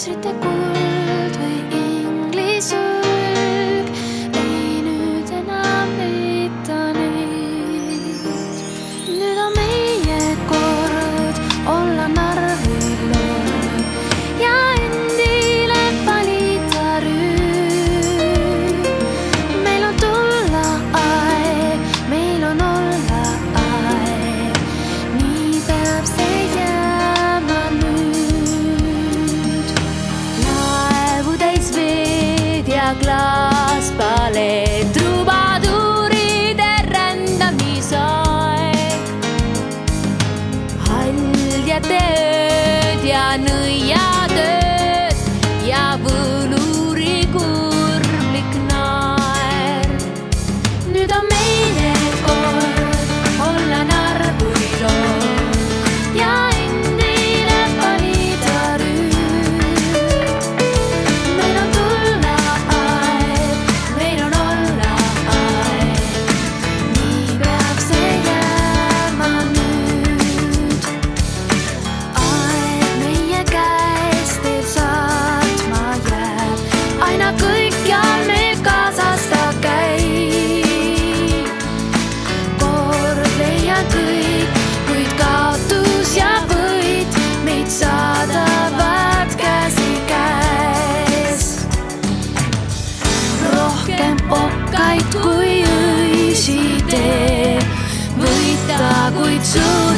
keisrite kuld või inglisõlg ei nüüd enam leita neid. Nüüd on meie kord olla narr või loll ja endile valida rüüm. Meil on tulla aeg, meil on olla aeg, nii peab see jääma nüüd. Laevu täis veed ja klaaspalee, trubaduuride rändamisaeg. Haljade ööd ja nõiatööd ja võluri kurmlik naer. Nüüd on meie kord olla narr või loll ja endile valida rüüm. Meil on tulla aeg, meil on olla aeg, nii peab see jääma nüüd. Aeg meie käest teed saatma jääb, aina kõikjal meil kaasas ta käib. Kord leian kõik, kuid kaotus ja võit meid saadavad käsikäes. Rohkem okkaid kui õisi tee, võita kuid sul